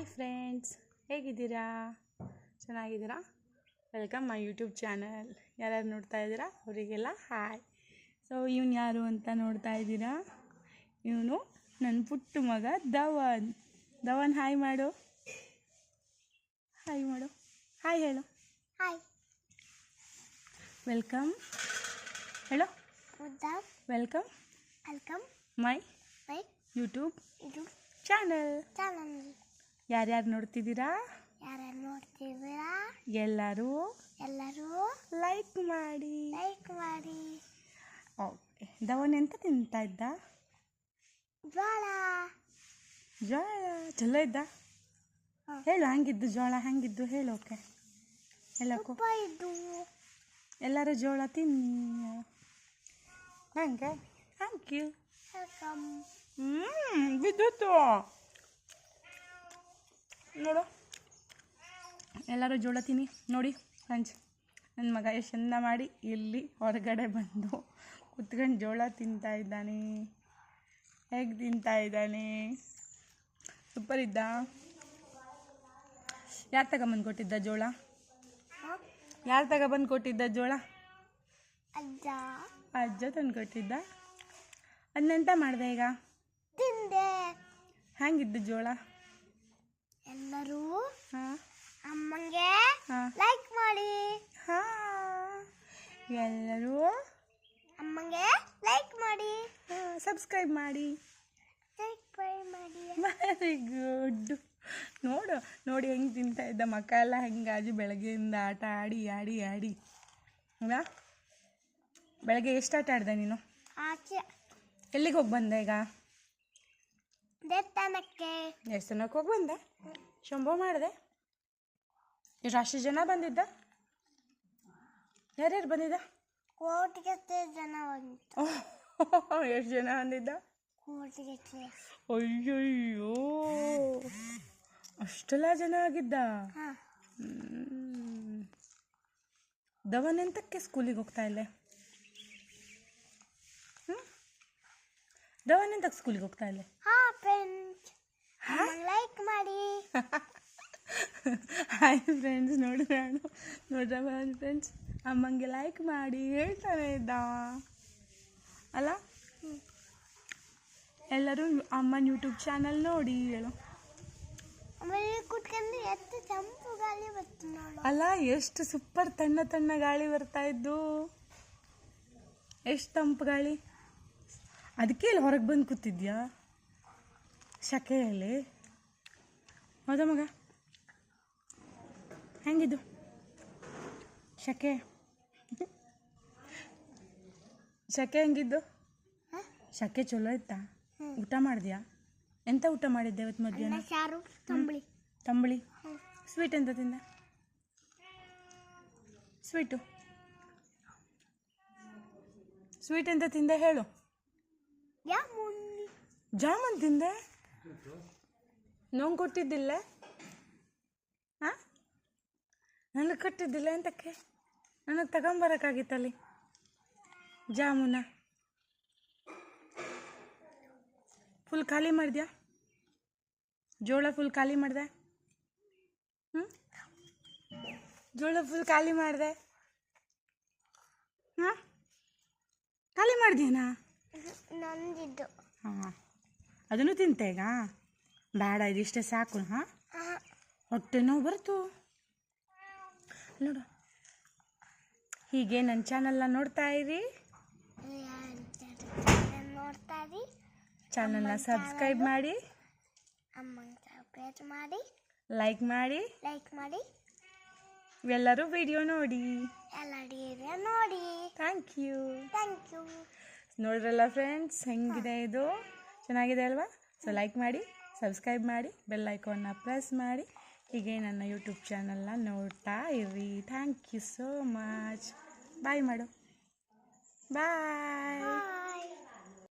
Hi friends, ಹೇಗಿದ್ದೀರಾ? ಚೆನ್ನಾಗಿದ್ದೀರಾ? Welcome my YouTube channel. ಯಾರ್ಯಾರು ನೋಡ್ತಾ ಇದ್ದೀರಾ ಅವರಿಗೆಲ್ಲ ಹಾಯ್. ಸೊ ಇವನು ಯಾರು ಅಂತ ನೋಡ್ತಾ ಇದ್ದೀರಾ? ಇವನು ನನ್ನ ಪುಟ್ಟ ಮಗ ಧವನ್. ಧವನ್ ಹಾಯ್ ಮಾಡು, ಹಾಯ್ ಮಾಡು, ಹಾಯ್ ಹೇಳು. ಹಾಯ್, ವೆಲ್ಕಮ್ ಹೇಳು. Welcome welcome my my YouTube ಇದು ಚಾನಲ್. ಚಾನಲ್. ಯಾರ್ಯಾರು ನೋಡ್ತಿದ್ದೀರಾ? ಯಾರ್ಯಾರು ನೋಡ್ತಿದ್ದೀರಾ ಎಲ್ಲರೂ ಲೈಕ್ ಮಾಡಿ. ಓಕೆ, ಧವನ್ ಎಂತ ತಿಂತಾ ಇದ್ದ? ಜೋಳ. ಚಲೋ ಇದ್ದ? ಹೇಳು, ಹಂಗಿದ್ದು ಜೋಳ ಹಂಗಿದ್ದು ಹೇಳು. ಓಕೆ, ಹೇಳಕ್ಕೂ ಇದು ಎಲ್ಲರೂ ಜೋಳ ತಿನ್ನಿ. ಹಂಗೆ ಥ್ಯಾಂಕ್ ಯು. ವೆಲ್ಕಮ್. ಬಿದ್ದಿತ್ತು ನೋಡು. ಎಲ್ಲರೂ ಜೋಳ ತಿನ್ನಿ ನೋಡಿ ಫ್ರೆಂಡ್ಸ್. ನನ್ನ ಮಗ ಎಷ್ಟು ಚಂದ ಮಾಡಿ ಇಲ್ಲಿ ಹೊರಗಡೆ ಬಂದು ಕುತ್ಕೊಂಡು ಜೋಳ ತಿಂತಾ ಇದ್ದಾನೆ. ಹೇಗೆ ತಿಂತಾ ಇದ್ದಾನೆ? ಸೂಪರ್ ಇದ್ದ. ಯಾರು ತಗೊಂಬಂದು ಕೊಟ್ಟಿದ್ದ ಜೋಳ? ಯಾರು ತಗೊಬಂದು ಕೊಟ್ಟಿದ್ದ ಜೋಳ? ಅಜ್ಜ ತಂದು ಕೊಟ್ಟಿದ್ದ. ಅದನ್ನೆಂತ ಮಾಡಿದೆ ಈಗ? ತಿಂದೆ. ಹೆಂಗಿದ್ದು ಜೋಳ? ಎಲ್ಲರೂ ಹಾಂ, ಅಮ್ಮಂಗೆ ಹಾಂ, ಲೈಕ್ ಮಾಡಿ. ಹಾಂ, ಎಲ್ಲರೂ ಅಮ್ಮಂಗೆ ಲೈಕ್ ಮಾಡಿ, ಸಬ್ಸ್ಕ್ರೈಬ್ ಮಾಡಿ. Very good. ನೋಡು ನೋಡಿ ಹೆಂಗೆ ತಿಂತಾ ಇದ್ದ. ಮಕ್ಕ ಎಲ್ಲ ಹೆಂಗಾಜು ಬೆಳಗ್ಗೆಯಿಂದ ಆಟ ಆಡಿ ಆಡಿ ಆಡಿ ಅಲ್ಲ? ಬೆಳಗ್ಗೆ ಎಷ್ಟು ಆಟ ಆಡಿದೆ ನೀನು? ಆಚೆ ಎಲ್ಲಿಗೆ ಹೋಗಿ ಬಂದೆ ಈಗ? ದೇವಸ್ಥಾನಕ್ಕೆ. ದೇವಸ್ಥಾನಕ್ಕೆ ಹೋಗಿ ಬಂದೆ. ಶಂಭೋ ಮಾಡಿದೆ. ಎಷ್ಟು ಜನ ಬಂದಿದ್ದ? ಯಾರ್ಯಾರು ಬಂದಿದ್ದ? ಕೋಟಿಗಟ್ಟಲೆ ಜನ ಬಂದಿತ್ತು. ಎಷ್ಟು ಜನ ಬಂದಿದ್ದ? ಕೋಟಿಗಟ್ಟಲೆ. ಅಯ್ಯಯ್ಯೋ, ಅಷ್ಟೆಲ್ಲ ಜನ ಆಗಿದ್ದ? ಹಾಂ. ಧವನ್ ಎಂತಕ್ಕೆ ಸ್ಕೂಲಿಗೆ ಹೋಗ್ತಾ ಇಲ್ಲೇ? ಧವನ್ ಎಂತಕ್ಕೆ ಸ್ಕೂಲಿಗೆ ಹೋಗ್ತಾ ಇಲ್ಲೇ? ಹಾಂ ಫ್ರೆಂಡ್ಸ್, ಲೈಕ್ ಮಾಡಿ. ಹಾಯ್ ಫ್ರೆಂಡ್ಸ್, ನೋಡ್ರ ಫ್ರೆಂಡ್ಸ್, ಅಮ್ಮಂಗೆ ಲೈಕ್ ಮಾಡಿ ಹೇಳ್ತಾನೆ ಇದ್ದ ಅಲ್ಲ? ಎಲ್ಲರೂ ಅಮ್ಮನ ಯೂಟ್ಯೂಬ್ ಚಾನಲ್ ನೋಡಿ ಹೇಳು. ಆಮೇಲೆ ಕುತ್ಕೊಂಡು ಎಷ್ಟು ತಂಪು ಗಾಳಿ ಬರ್ತು ನೋಡು. ಅಲ್ಲ, ಎಷ್ಟು ಸೂಪರ್ ತಣ್ಣ ತಣ್ಣ ಗಾಳಿ ಬರ್ತಾ ಇದ್ದು. ಎಷ್ಟು ತಂಪು ಗಾಳಿ. ಅದಕ್ಕೆ ಇಲ್ಲಿ ಹೊರಗೆ ಬಂದು ಕೂತಿದ್ಯಾ ಶಕೆಯಲ್ಲಿ? ಹೌದಾ ಮಗ? ಹೆಂಗಿದ್ದು ಶಕೆ? ಶಕೆ ಹೆಂಗಿದ್ದು? ಶಕೆ ಚಲೋ ಇತ್ತಾ? ಊಟ ಮಾಡಿದ್ಯಾ? ಎಂತ ಊಟ ಮಾಡಿದ್ದೆ ಇವತ್ತು ಮಧ್ಯಾಹ್ನ? ಸಾರು, ತಂಬಳಿ. ತಂಬಳಿ. ಸ್ವೀಟ್ ಎಂತ ತಿಂದ? ಸ್ವೀಟ್ ಎಂತ ತಿಂದೆ ಹೇಳು? ಜಾಮೂನ್ ತಿಂದೆ? ನೋವು ಕೊಟ್ಟಿದ್ದಿಲ್ಲ? ಹಾಂ, ನನಗೆ ಕೊಟ್ಟಿದ್ದಿಲ್ಲ. ಎಂತಕ್ಕೆ? ನನಗೆ ತಗೊಂಬರೋಕ್ಕಾಗಿತ್ತಲ್ಲಿ ಜಾಮೂನ. ಫುಲ್ ಖಾಲಿ ಮಾಡಿದ್ಯಾ? ಜೋಳ ಫುಲ್ ಖಾಲಿ ಮಾಡಿದೆ? ಜೋಳ ಫುಲ್ ಖಾಲಿ ಮಾಡಿದೆ? ಹಾಂ, ಖಾಲಿ ಮಾಡಿದ್ಯಾನಾ? ನಂದಿದ್ದು. ಹಾಂ, ಅದನ್ನು ತಿಂತೆ ಈಗ? ಬೇಡ, ಇದಿಷ್ಟೇ ಸಾಕು. ಹಾಂ, ಹೊಟ್ಟೆ ನೋವು ಬರ್ತು ನೋಡು. ಹೀಗೆ ನನ್ನ ಚಾನಲ್ನ ನೋಡ್ತಾ ಇರಿ. ಚಾನಲ್ನ ಸಬ್ಸ್ಕ್ರೈಬ್ ಮಾಡಿ, ಲೈಕ್ ಮಾಡಿ. ಎಲ್ಲರೂ ವಿಡಿಯೋ ನೋಡಿ. Thank you. ನೋಡ್ರಲ್ಲ ಫ್ರೆಂಡ್ಸ್, ಹೆಂಗಿದೆ ಇದು? ಚೆನ್ನಾಗಿದೆ ಅಲ್ವಾ? ಸೊ ಲೈಕ್ ಮಾಡಿ, ಸಬ್ಸ್ಕ್ರೈಬ್ ಮಾಡಿ, ಬೆಲ್ ಐಕಾನ್ನ ಪ್ರೆಸ್ ಮಾಡಿ. ಹೀಗೆ ನನ್ನ ಯೂಟ್ಯೂಬ್ ಚಾನಲ್ನ ನೋಡ್ತಾ ಇರಿ. Thank you so much. Bye ಮಾಡು. ಬಾಯ್.